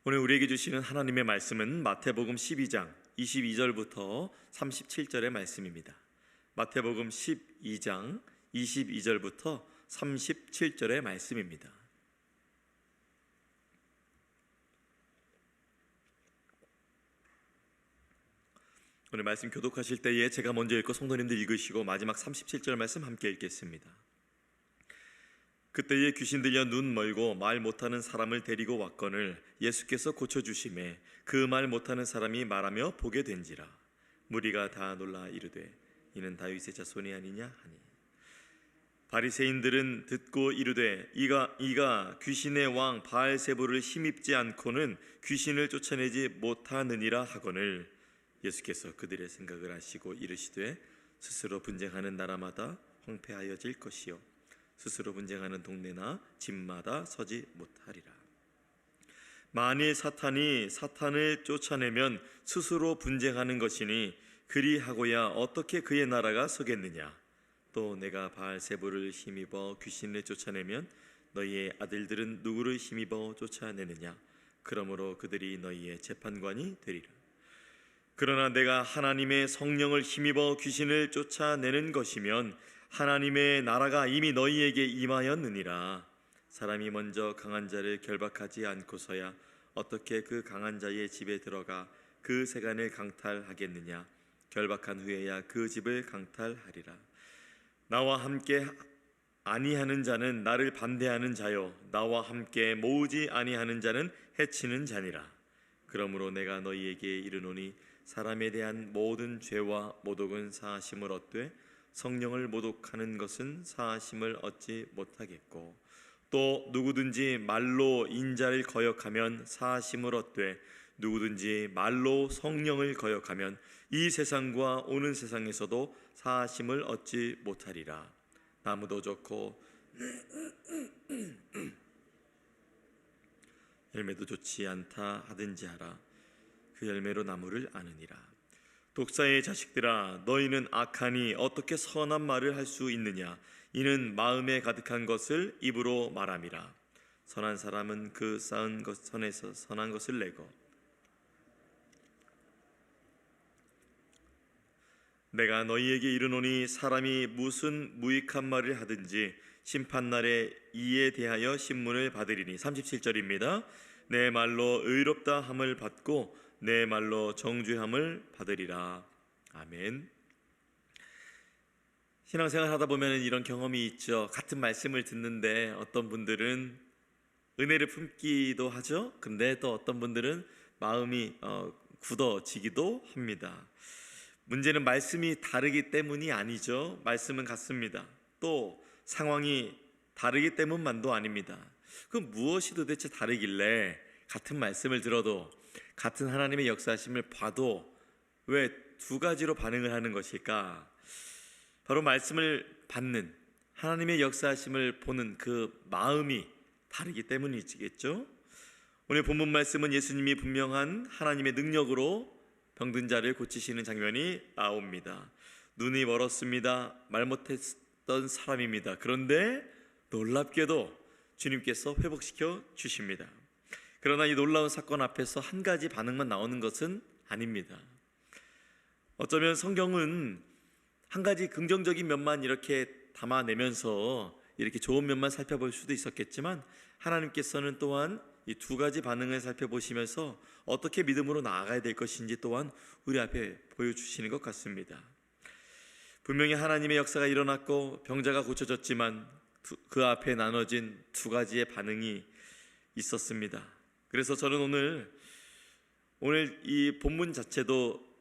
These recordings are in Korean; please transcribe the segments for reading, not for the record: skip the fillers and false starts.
오늘 우리에게 주시는 하나님의 말씀은 마태복음 12장 22절부터 37절의 말씀입니다. 마태복음 12장 22절부터 37절의 말씀입니다. 오늘 말씀 교독하실 때에 제가 먼저 읽고 성도님들 읽으시고 마지막 37절 말씀 함께 읽겠습니다. 그때에 귀신 들려 눈 멀고 말 못하는 사람을 데리고 왔거늘 예수께서 고쳐주심에 그 말 못하는 사람이 말하며 보게 된지라. 무리가 다 놀라 이르되 이는 다윗의 자손이 아니냐 하니, 바리새인들은 듣고 이르되 이가 귀신의 왕 바알세불을 힘입지 않고는 귀신을 쫓아내지 못하느니라 하거늘 예수께서 그들의 생각을 아시고 이르시되 스스로 분쟁하는 나라마다 황폐하여질 것이요 스스로 분쟁하는 동네나 집마다 서지 못하리라. 만일 사탄이 사탄을 쫓아내면 스스로 분쟁하는 것이니 그리하고야 어떻게 그의 나라가 서겠느냐. 또 내가 바알세불을 힘입어 귀신을 쫓아내면 너희의 아들들은 누구를 힘입어 쫓아내느냐. 그러므로 그들이 너희의 재판관이 되리라. 그러나 내가 하나님의 성령을 힘입어 귀신을 쫓아내는 것이면 하나님의 나라가 이미 너희에게 임하였느니라. 사람이 먼저 강한 자를 결박하지 않고서야 어떻게 그 강한 자의 집에 들어가 그 세간을 강탈하겠느냐. 결박한 후에야 그 집을 강탈하리라. 나와 함께 아니하는 자는 나를 반대하는 자요 나와 함께 모으지 아니하는 자는 해치는 자니라. 그러므로 내가 너희에게 이르노니 사람에 대한 모든 죄와 모독은 사하심을 얻되 성령을 모독하는 것은 사하심을 얻지 못하겠고, 또 누구든지 말로 인자를 거역하면 사하심을 얻되 누구든지 말로 성령을 거역하면 이 세상과 오는 세상에서도 사하심을 얻지 못하리라. 나무도 좋고 열매도 좋지 않다 하든지 하라. 그 열매로 나무를 아느니라. 독사의 자식들아, 너희는 악하니 어떻게 선한 말을 할 수 있느냐. 이는 마음에 가득한 것을 입으로 말함이라. 선한 사람은 그 쌓은 것 선에서 선한 것을 내고, 내가 너희에게 이르노니 사람이 무슨 무익한 말을 하든지 심판날에 이에 대하여 신문을 받으리니. 37절입니다. 내 말로 의롭다 함을 받고 내 말로 정죄함을 받으리라. 아멘. 신앙생활 하다 보면 이런 경험이 있죠. 같은 말씀을 듣는데 어떤 분들은 은혜를 품기도 하죠. 근데 또 어떤 분들은 마음이 굳어지기도 합니다. 문제는 말씀이 다르기 때문이 아니죠. 말씀은 같습니다. 또 상황이 다르기 때문만도 아닙니다. 그럼 무엇이 도대체 다르길래 같은 말씀을 들어도 같은 하나님의 역사하심을 봐도 왜 두 가지로 반응을 하는 것일까? 바로 말씀을 받는 하나님의 역사하심을 보는 그 마음이 다르기 때문이겠죠. 오늘 본문 말씀은 예수님이 분명한 하나님의 능력으로 병든 자를 고치시는 장면이 나옵니다. 눈이 멀었습니다. 말 못했던 사람입니다. 그런데 놀랍게도 주님께서 회복시켜 주십니다. 그러나 이 놀라운 사건 앞에서 한 가지 반응만 나오는 것은 아닙니다. 어쩌면 성경은 한 가지 긍정적인 면만 이렇게 담아내면서 이렇게 좋은 면만 살펴볼 수도 있었겠지만, 하나님께서는 또한 이 두 가지 반응을 살펴보시면서 어떻게 믿음으로 나아가야 될 것인지 또한 우리 앞에 보여주시는 것 같습니다. 분명히 하나님의 역사가 일어났고 병자가 고쳐졌지만 그 앞에 나눠진 두 가지의 반응이 있었습니다. 그래서 저는 오늘 이 본문 자체도,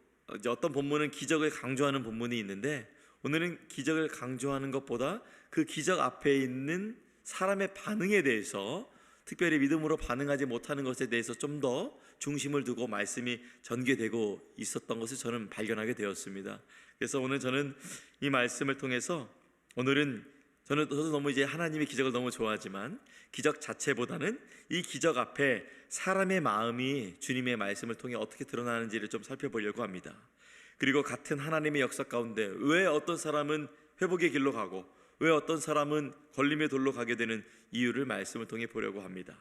어떤 본문은 기적을 강조하는 본문이 있는데 오늘은 기적을 강조하는 것보다 그 기적 앞에 있는 사람의 반응에 대해서, 특별히 믿음으로 반응하지 못하는 것에 대해서 좀 더 중심을 두고 말씀이 전개되고 있었던 것을 저는 발견하게 되었습니다. 그래서 오늘 저는 이 말씀을 통해서, 저도 너무 이제 하나님의 기적을 너무 좋아하지만 기적 자체보다는 이 기적 앞에 사람의 마음이 주님의 말씀을 통해 어떻게 드러나는지를 좀 살펴보려고 합니다. 그리고 같은 하나님의 역사 가운데 왜 어떤 사람은 회복의 길로 가고 왜 어떤 사람은 걸림의 돌로 가게 되는 이유를 말씀을 통해 보려고 합니다.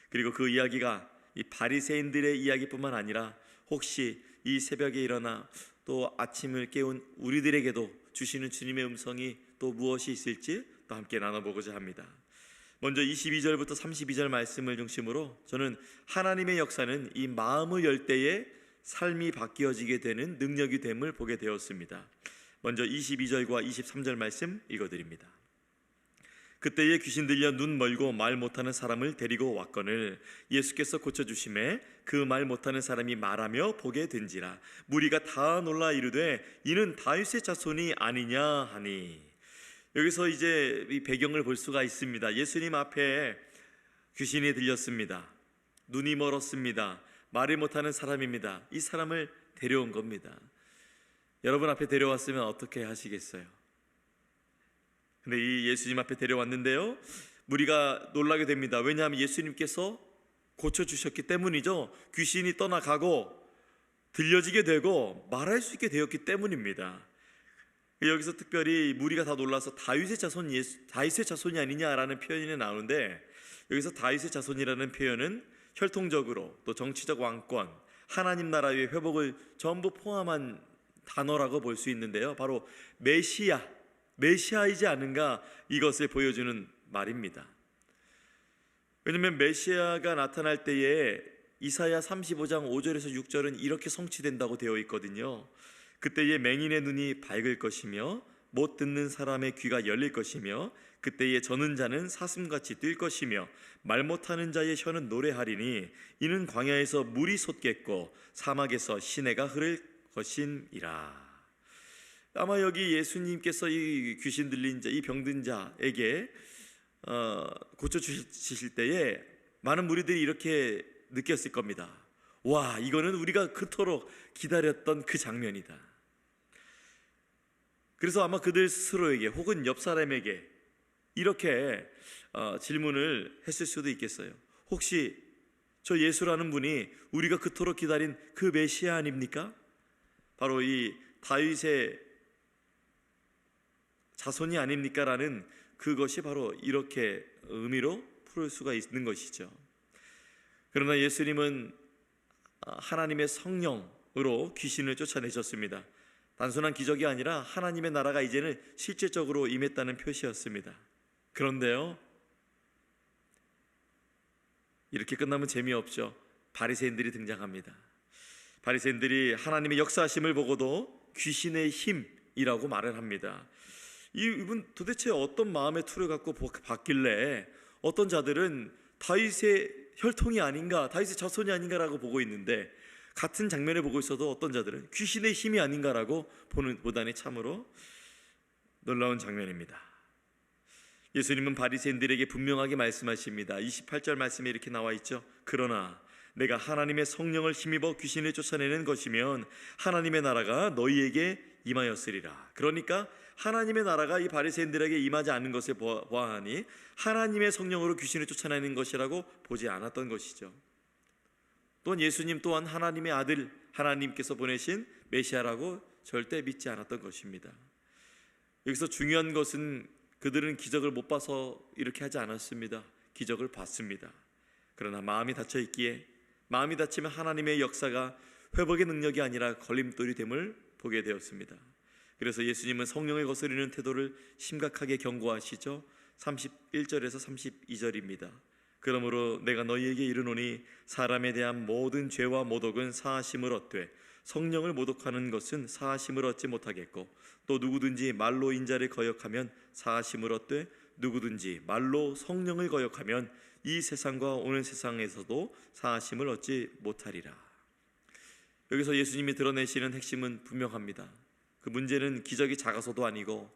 그리고 그 이야기가 이 바리새인들의 이야기뿐만 아니라 혹시 이 새벽에 일어나 또 아침을 깨운 우리들에게도 주시는 주님의 음성이 또 무엇이 있을지 또 함께 나눠보고자 합니다. 먼저 22절부터 32절 말씀을 중심으로 저는 하나님의 역사는 이 마음을 열 때에 삶이 바뀌어지게 되는 능력이 됨을 보게 되었습니다. 먼저 22절과 23절 말씀 읽어드립니다. 그때에 귀신 들려 눈 멀고 말 못하는 사람을 데리고 왔거늘 예수께서 고쳐주심에 그 말 못하는 사람이 말하며 보게 된지라. 무리가 다 놀라 이르되 이는 다윗의 자손이 아니냐 하니. 여기서 이제 이 배경을 볼 수가 있습니다. 예수님 앞에 귀신이 들렸습니다. 눈이 멀었습니다. 말을 못하는 사람입니다. 이 사람을 데려온 겁니다. 여러분 앞에 데려왔으면 어떻게 하시겠어요? 근데 이 예수님 앞에 데려왔는데요, 무리가 놀라게 됩니다. 왜냐하면 예수님께서 고쳐주셨기 때문이죠. 귀신이 떠나가고 들려지게 되고 말할 수 있게 되었기 때문입니다. 여기서 특별히 무리가 다 놀라서 다윗의 자손이 아니냐라는 표현이 나오는데, 여기서 다윗의 자손이라는 표현은 혈통적으로 또 정치적 왕권, 하나님 나라의 회복을 전부 포함한 단어라고 볼 수 있는데요, 바로 메시아이지 않은가, 이것을 보여주는 말입니다. 왜냐하면 메시아가 나타날 때에 이사야 35장 5절에서 6절은 이렇게 성취된다고 되어 있거든요. 그때에 맹인의 눈이 밝을 것이며 못 듣는 사람의 귀가 열릴 것이며 그때에 저는 자는 사슴같이 뛸 것이며 말 못하는 자의 혀는 노래하리니 이는 광야에서 물이 솟겠고 사막에서 시내가 흐를 것임이라. 아마 여기 예수님께서 이 귀신 들린 자, 이 병든 자에게 고쳐주실 때에 많은 무리들이 이렇게 느꼈을 겁니다. 와, 이거는 우리가 그토록 기다렸던 그 장면이다. 그래서 아마 그들 스스로에게 혹은 옆 사람에게 이렇게 질문을 했을 수도 있겠어요. 혹시 저 예수라는 분이 우리가 그토록 기다린 그 메시아 아닙니까? 바로 이 다윗의 자손이 아닙니까? 라는 그것이 바로 이렇게 의미로 풀을 수가 있는 것이죠. 그러나 예수님은 하나님의 성령으로 귀신을 쫓아내셨습니다. 단순한 기적이 아니라 하나님의 나라가 이제는 실질적으로 임했다는 표시였습니다. 그런데요, 이렇게 끝나면 재미없죠. 바리새인들이 등장합니다. 바리새인들이 하나님의 역사하심을 보고도 귀신의 힘이라고 말을 합니다. 이분 도대체 어떤 마음의 틀을 갖고 봤길래 어떤 자들은 다윗의 혈통이 아닌가, 다윗의 자손이 아닌가라고 보고 있는데, 같은 장면을 보고 있어도 어떤 자들은 귀신의 힘이 아닌가라고 보다니 참으로 놀라운 장면입니다. 예수님은 바리새인들에게 분명하게 말씀하십니다. 28절 말씀에 이렇게 나와 있죠. 그러나 내가 하나님의 성령을 힘입어 귀신을 쫓아내는 것이면 하나님의 나라가 너희에게 임하였으리라. 그러니까 하나님의 나라가 이 바리새인들에게 임하지 않는 것을 보아하니 하나님의 성령으로 귀신을 쫓아내는 것이라고 보지 않았던 것이죠. 또한 예수님 또한 하나님의 아들, 하나님께서 보내신 메시아라고 절대 믿지 않았던 것입니다. 여기서 중요한 것은 그들은 기적을 못 봐서 이렇게 하지 않았습니다. 기적을 봤습니다. 그러나 마음이 닫혀 있기에, 마음이 닫히면 하나님의 역사가 회복의 능력이 아니라 걸림돌이 됨을 보게 되었습니다. 그래서 예수님은 성령을 거스르는 태도를 심각하게 경고하시죠. 31절에서 32절입니다. 그러므로 내가 너희에게 이르노니 사람에 대한 모든 죄와 모독은 사하심을 얻되 성령을 모독하는 것은 사하심을 얻지 못하겠고, 또 누구든지 말로 인자를 거역하면 사하심을 얻되 누구든지 말로 성령을 거역하면 이 세상과 오는 세상에서도 사하심을 얻지 못하리라. 여기서 예수님이 드러내시는 핵심은 분명합니다. 그 문제는 기적이 작아서도 아니고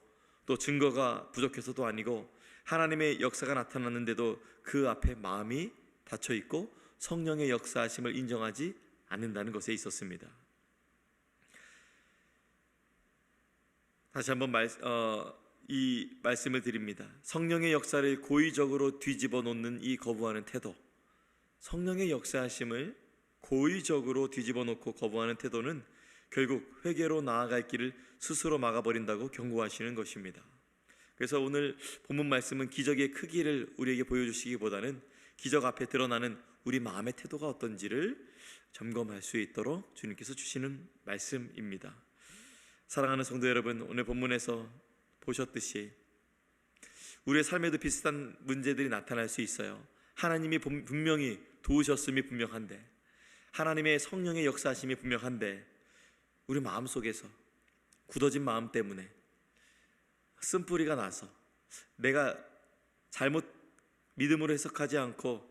또 증거가 부족해서도 아니고 하나님의 역사가 나타났는데도 그 앞에 마음이 닫혀 있고 성령의 역사하심을 인정하지 않는다는 것에 있었습니다. 다시 한번 이 말씀을 드립니다. 성령의 역사를 고의적으로 뒤집어 놓는 이 거부하는 태도, 성령의 역사하심을 고의적으로 뒤집어 놓고 거부하는 태도는 결국 회개로 나아갈 길을 스스로 막아버린다고 경고하시는 것입니다. 그래서 오늘 본문 말씀은 기적의 크기를 우리에게 보여주시기보다는 기적 앞에 드러나는 우리 마음의 태도가 어떤지를 점검할 수 있도록 주님께서 주시는 말씀입니다. 사랑하는 성도 여러분, 오늘 본문에서 보셨듯이 우리의 삶에도 비슷한 문제들이 나타날 수 있어요. 하나님이 분명히 도우셨음이 분명한데, 하나님의 성령의 역사하심이 분명한데, 우리 마음속에서 굳어진 마음 때문에 쓴뿌리가 나서 내가 잘못 믿음으로 해석하지 않고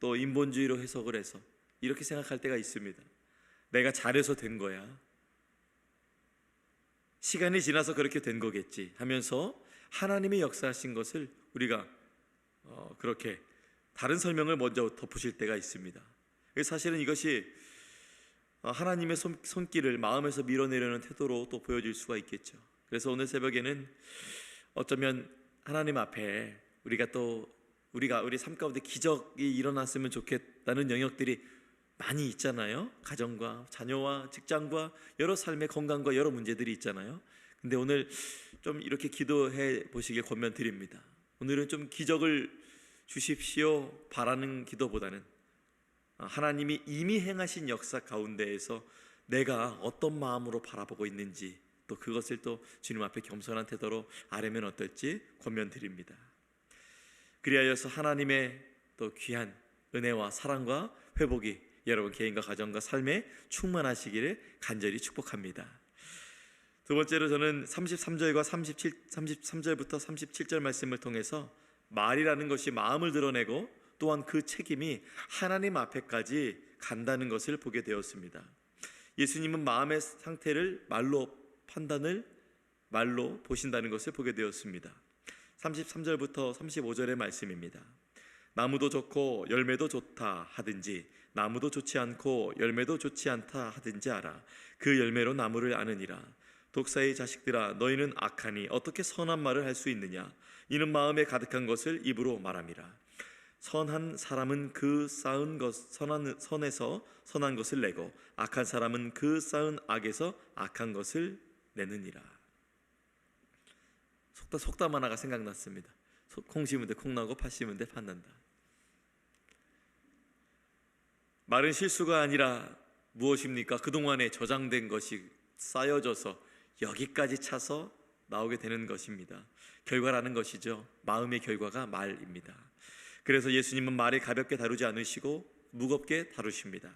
또 인본주의로 해석을 해서 이렇게 생각할 때가 있습니다. 내가 잘해서 된 거야, 시간이 지나서 그렇게 된 거겠지 하면서 하나님의 역사하신 것을 우리가 그렇게 다른 설명을 먼저 덧붙일 때가 있습니다. 사실은 이것이 하나님의 손길을 마음에서 밀어내려는 태도로 또 보여질 수가 있겠죠. 그래서 오늘 새벽에는 어쩌면 하나님 앞에 우리 삶 가운데 기적이 일어났으면 좋겠다는 영역들이 많이 있잖아요. 가정과 자녀와 직장과 여러 삶의 건강과 여러 문제들이 있잖아요. 근데 오늘 좀 이렇게 기도해 보시길 권면드립니다. 오늘은 좀 기적을 주십시오 바라는 기도보다는 하나님이 이미 행하신 역사 가운데에서 내가 어떤 마음으로 바라보고 있는지, 또 그것을 또 주님 앞에 겸손한 태도로 아뢰면 어떨지 권면드립니다. 그리하여서 하나님의 또 귀한 은혜와 사랑과 회복이 여러분 개인과 가정과 삶에 충만하시기를 간절히 축복합니다. 두 번째로 저는 33절과 33절부터 37절 말씀을 통해서 말이라는 것이 마음을 드러내고 또한 그 책임이 하나님 앞에까지 간다는 것을 보게 되었습니다. 예수님은 마음의 상태를 말로 보신다는 것을 보게 되었습니다. 33절부터 35절의 말씀입니다. 나무도 좋고 열매도 좋다 하든지 나무도 좋지 않고 열매도 좋지 않다 하든지 알아. 그 열매로 나무를 아느니라. 독사의 자식들아, 너희는 악하니 어떻게 선한 말을 할 수 있느냐? 이는 마음에 가득한 것을 입으로 말함이라. 선한 사람은 그 쌓은 것 선에서 선한 것을 내고 악한 사람은 그 쌓은 악에서 악한 것을 내느니라. 속담 하나가 생각났습니다. 콩 심은 데 콩 나고 팥 심은 데 팥 난다. 말은 실수가 아니라 무엇입니까? 그동안에 저장된 것이 쌓여져서 여기까지 차서 나오게 되는 것입니다. 결과라는 것이죠. 마음의 결과가 말입니다. 그래서 예수님은 말을 가볍게 다루지 않으시고 무겁게 다루십니다.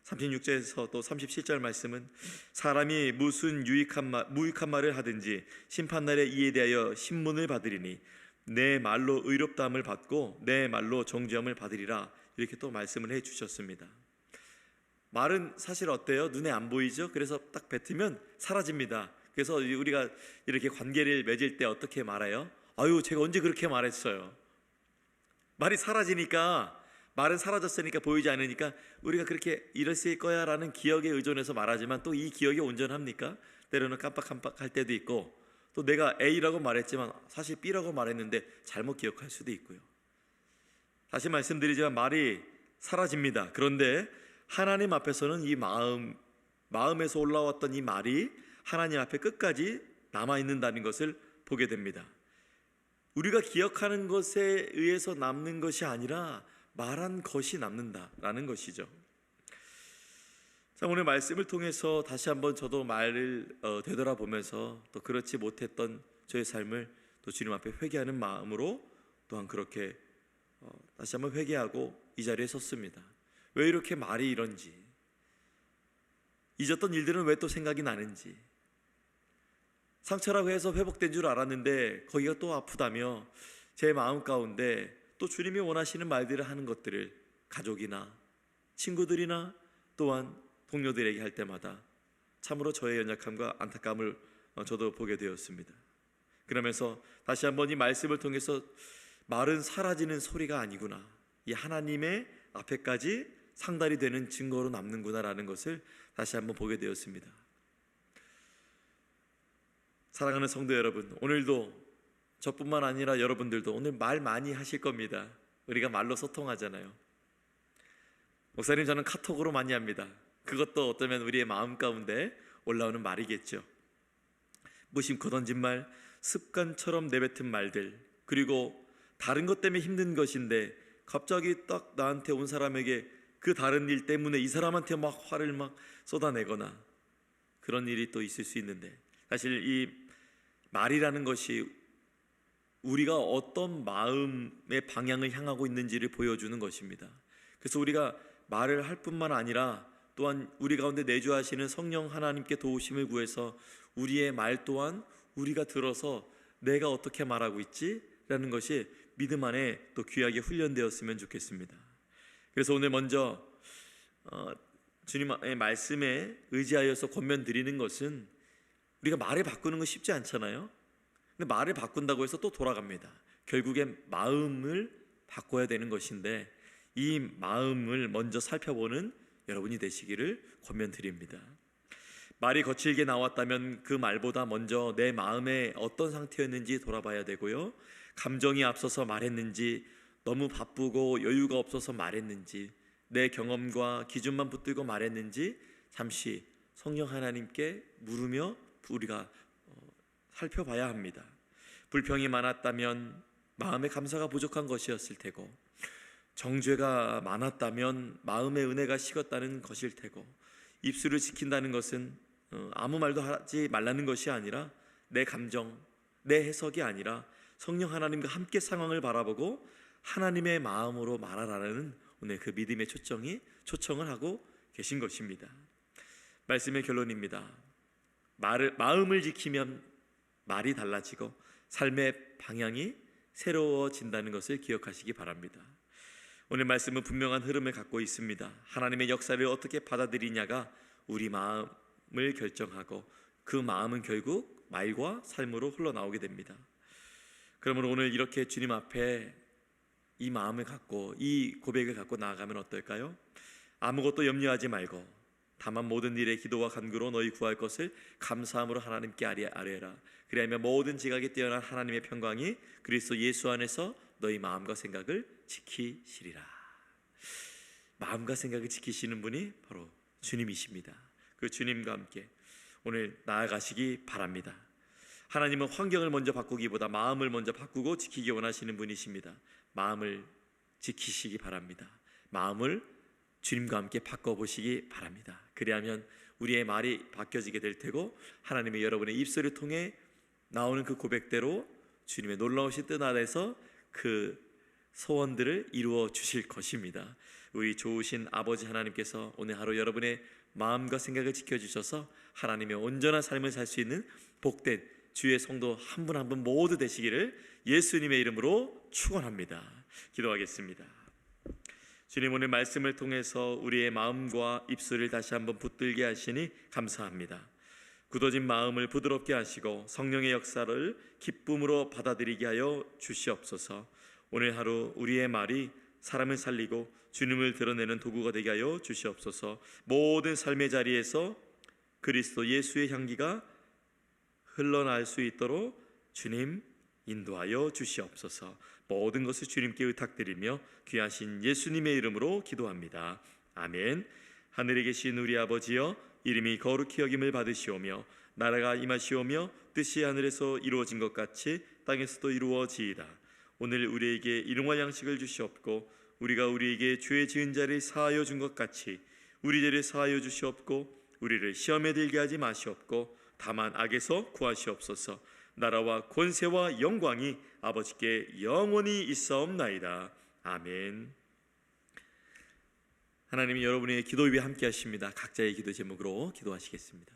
36절에서 또 37절 말씀은 사람이 무슨 무익한 말을 하든지 심판날에 이에 대하여 신문을 받으리니 내 말로 의롭다함을 받고 내 말로 정죄함을 받으리라. 이렇게 또 말씀을 해주셨습니다. 말은 사실 어때요? 눈에 안 보이죠? 그래서 딱 뱉으면 사라집니다. 그래서 우리가 이렇게 관계를 맺을 때 어떻게 말해요? 아유, 제가 언제 그렇게 말했어요? 말이 사라지니까, 말은 사라졌으니까 보이지 않으니까 우리가 그렇게 이랬을 거야 라는 기억에 의존해서 말하지만 또 이 기억이 온전합니까? 때로는 깜빡깜빡할 때도 있고, 또 내가 A라고 말했지만 사실 B라고 말했는데 잘못 기억할 수도 있고요. 다시 말씀드리지만 말이 사라집니다. 그런데 하나님 앞에서는 이 마음에서 올라왔던 이 말이 하나님 앞에 끝까지 남아있는다는 것을 보게 됩니다. 우리가 기억하는 것에 의해서 남는 것이 아니라 말한 것이 남는다라는 것이죠. 자, 오늘 말씀을 통해서 다시 한번 저도 말을 되돌아보면서 또 그렇지 못했던 저의 삶을 또 주님 앞에 회개하는 마음으로 또한 그렇게 다시 한번 회개하고 이 자리에 섰습니다. 왜 이렇게 말이 이런지, 잊었던 일들은 왜 또 생각이 나는지, 상처라고 해서 회복된 줄 알았는데 거기가 또 아프다며 제 마음 가운데 또 주님이 원하시는 말들을 하는 것들을 가족이나 친구들이나 또한 동료들에게 할 때마다 참으로 저의 연약함과 안타까움을 저도 보게 되었습니다. 그러면서 다시 한번 이 말씀을 통해서 말은 사라지는 소리가 아니구나, 이 하나님의 앞에까지 상달이 되는 증거로 남는구나라는 것을 다시 한번 보게 되었습니다. 사랑하는 성도 여러분, 오늘도 저뿐만 아니라 여러분들도 오늘 말 많이 하실 겁니다. 우리가 말로 소통하잖아요. 목사님, 저는 카톡으로 많이 합니다. 그것도 어쩌면 우리의 마음 가운데 올라오는 말이겠죠. 무심코 던진 말, 습관처럼 내뱉은 말들, 그리고 다른 것 때문에 힘든 것인데 갑자기 딱 나한테 온 사람에게 그 다른 일 때문에 이 사람한테 막 화를 막 쏟아내거나 그런 일이 또 있을 수 있는데, 사실 이 말이라는 것이 우리가 어떤 마음의 방향을 향하고 있는지를 보여주는 것입니다. 그래서 우리가 말을 할 뿐만 아니라 또한 우리 가운데 내주하시는 성령 하나님께 도우심을 구해서 우리의 말 또한 우리가 들어서 내가 어떻게 말하고 있지? 라는 것이 믿음 안에 또 귀하게 훈련되었으면 좋겠습니다. 그래서 오늘 먼저 주님의 말씀에 의지하여서 권면드리는 것은, 우리가 말을 바꾸는 건 쉽지 않잖아요. 근데 말을 바꾼다고 해서 또 돌아갑니다. 결국엔 마음을 바꿔야 되는 것인데, 이 마음을 먼저 살펴보는 여러분이 되시기를 권면드립니다. 말이 거칠게 나왔다면 그 말보다 먼저 내 마음의 어떤 상태였는지 돌아봐야 되고요, 감정이 앞서서 말했는지, 너무 바쁘고 여유가 없어서 말했는지, 내 경험과 기준만 붙들고 말했는지 잠시 성령 하나님께 물으며 우리가 살펴봐야 합니다. 불평이 많았다면 마음의 감사가 부족한 것이었을 테고, 정죄가 많았다면 마음의 은혜가 식었다는 것일 테고, 입술을 지킨다는 것은 아무 말도 하지 말라는 것이 아니라 내 감정, 내 해석이 아니라 성령 하나님과 함께 상황을 바라보고 하나님의 마음으로 말하라는 오늘 그 믿음의 초청을 하고 계신 것입니다. 말씀의 결론입니다. 마음을 지키면 말이 달라지고 삶의 방향이 새로워진다는 것을 기억하시기 바랍니다. 오늘 말씀은 분명한 흐름을 갖고 있습니다. 하나님의 역사를 어떻게 받아들이냐가 우리 마음을 결정하고, 그 마음은 결국 말과 삶으로 흘러나오게 됩니다. 그러므로 오늘 이렇게 주님 앞에 이 마음을 갖고, 이 고백을 갖고 나아가면 어떨까요? 아무것도 염려하지 말고 다만 모든 일에 기도와 간구로 너희 구할 것을 감사함으로 하나님께 아뢰라. 그리하면 모든 지각에 뛰어난 하나님의 평강이 그리스도 예수 안에서 너희 마음과 생각을 지키시리라. 마음과 생각을 지키시는 분이 바로 주님이십니다. 그 주님과 함께 오늘 나아가시기 바랍니다. 하나님은 환경을 먼저 바꾸기보다 마음을 먼저 바꾸고 지키기 원하시는 분이십니다. 마음을 지키시기 바랍니다. 마음을 주님과 함께 바꿔보시기 바랍니다. 그리하면 우리의 말이 바뀌어지게 될 테고, 하나님의 여러분의 입술을 통해 나오는 그 고백대로 주님의 놀라우신 뜻 안에서 그 소원들을 이루어 주실 것입니다. 우리 좋으신 아버지 하나님께서 오늘 하루 여러분의 마음과 생각을 지켜주셔서 하나님의 온전한 삶을 살 수 있는 복된 주의 성도 한 분 한 분 모두 되시기를 예수님의 이름으로 축원합니다. 기도하겠습니다. 주님, 오늘 말씀을 통해서 우리의 마음과 입술을 다시 한번 붙들게 하시니 감사합니다. 굳어진 마음을 부드럽게 하시고 성령의 역사를 기쁨으로 받아들이게 하여 주시옵소서. 오늘 하루 우리의 말이 사람을 살리고 주님을 드러내는 도구가 되게 하여 주시옵소서. 모든 삶의 자리에서 그리스도 예수의 향기가 흘러날 수 있도록 주님 인도하여 주시옵소서. 모든 것을 주님께 의탁드리며 귀하신 예수님의 이름으로 기도합니다. 아멘. 하늘에 계신 우리 아버지여, 이름이 거룩히 여김을 받으시오며 나라가 임하시오며 뜻이 하늘에서 이루어진 것 같이 땅에서도 이루어지이다. 오늘 우리에게 일용할 양식을 주시옵고, 우리가 우리에게 죄 지은 자를 사하여 준 것 같이 우리 죄를 사하여 주시옵고, 우리를 시험에 들게 하지 마시옵고 다만 악에서 구하시옵소서. 나라와 권세와 영광이 아버지께 영원히 있사옵나이다. 아멘. 하나님이 여러분의 기도 위에 함께 하십니다. 각자의 기도 제목으로 기도하시겠습니다.